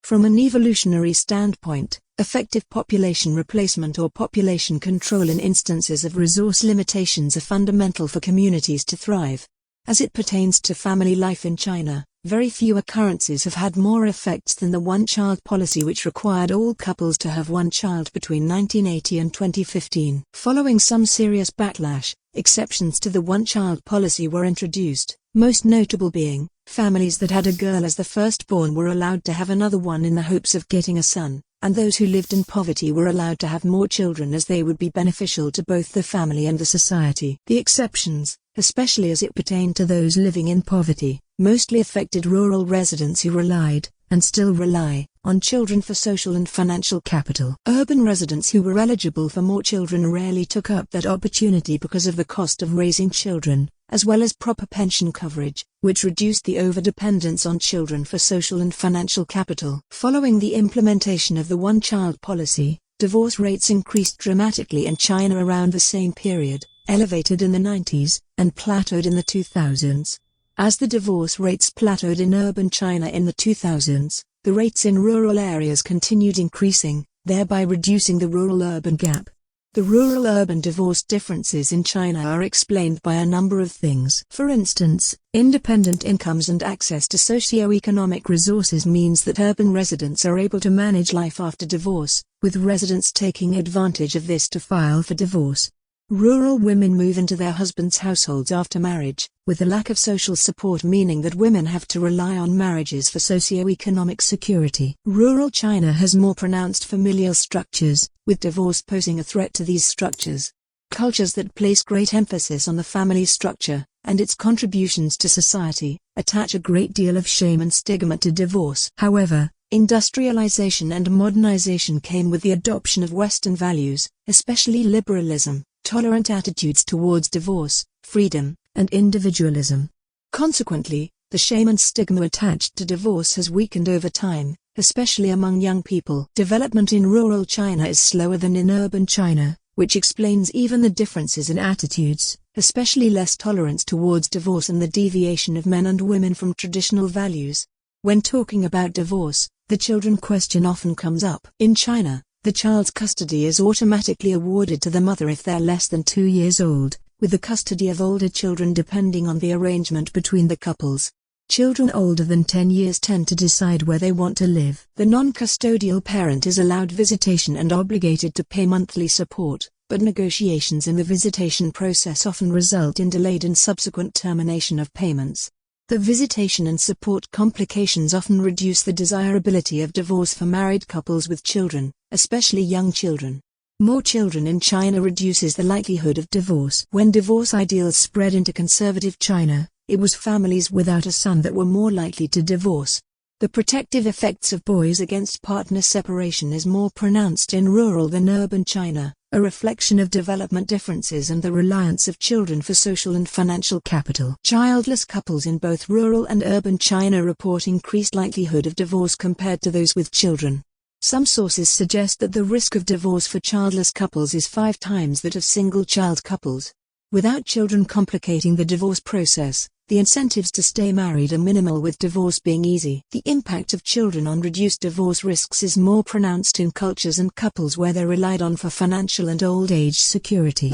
From an evolutionary standpoint, effective population replacement or population control in instances of resource limitations are fundamental for communities to thrive. As it pertains to family life in China, very few occurrences have had more effects than the one-child policy, which required all couples to have one child between 1980 and 2015. Following some serious backlash, exceptions to the one-child policy were introduced, most notable being, families that had a girl as the firstborn were allowed to have another one in the hopes of getting a son, and those who lived in poverty were allowed to have more children as they would be beneficial to both the family and the society. The exceptions, especially as it pertained to those living in poverty, mostly affected rural residents who relied, and still rely, on children for social and financial capital. Urban residents who were eligible for more children rarely took up that opportunity because of the cost of raising children, as well as proper pension coverage, which reduced the overdependence on children for social and financial capital. Following the implementation of the one-child policy, divorce rates increased dramatically in China around the same period, elevated in the 90s, and plateaued in the 2000s. As the divorce rates plateaued in urban China in the 2000s, the rates in rural areas continued increasing, thereby reducing the rural-urban gap. The rural-urban divorce differences in China are explained by a number of things. For instance, independent incomes and access to socio-economic resources means that urban residents are able to manage life after divorce, with residents taking advantage of this to file for divorce. Rural women move into their husbands' households after marriage, with the lack of social support meaning that women have to rely on marriages for socio-economic security. Rural China has more pronounced familial structures, with divorce posing a threat to these structures. Cultures that place great emphasis on the family structure, and its contributions to society, attach a great deal of shame and stigma to divorce. However, industrialization and modernization came with the adoption of Western values, especially liberalism, tolerant attitudes towards divorce, freedom, and individualism. Consequently, the shame and stigma attached to divorce has weakened over time, especially among young people. Development in rural China is slower than in urban China, which explains even the differences in attitudes, especially less tolerance towards divorce and the deviation of men and women from traditional values. When talking about divorce, the children question often comes up. In China, the child's custody is automatically awarded to the mother if they're less than 2 years old, with the custody of older children depending on the arrangement between the couples. Children older than 10 years tend to decide where they want to live. The non-custodial parent is allowed visitation and obligated to pay monthly support, but negotiations in the visitation process often result in delayed and subsequent termination of payments. The visitation and support complications often reduce the desirability of divorce for married couples with children, especially young children. More children in China reduces the likelihood of divorce. When divorce ideals spread into conservative China, it was families without a son that were more likely to divorce. The protective effects of boys against partner separation is more pronounced in rural than urban China, a reflection of development differences and the reliance of children for social and financial capital. Childless couples in both rural and urban China report increased likelihood of divorce compared to those with children. Some sources suggest that the risk of divorce for childless couples is 5 times that of single-child couples. Without children complicating the divorce process, the incentives to stay married are minimal, with divorce being easy. The impact of children on reduced divorce risks is more pronounced in cultures and couples where they're relied on for financial and old age security.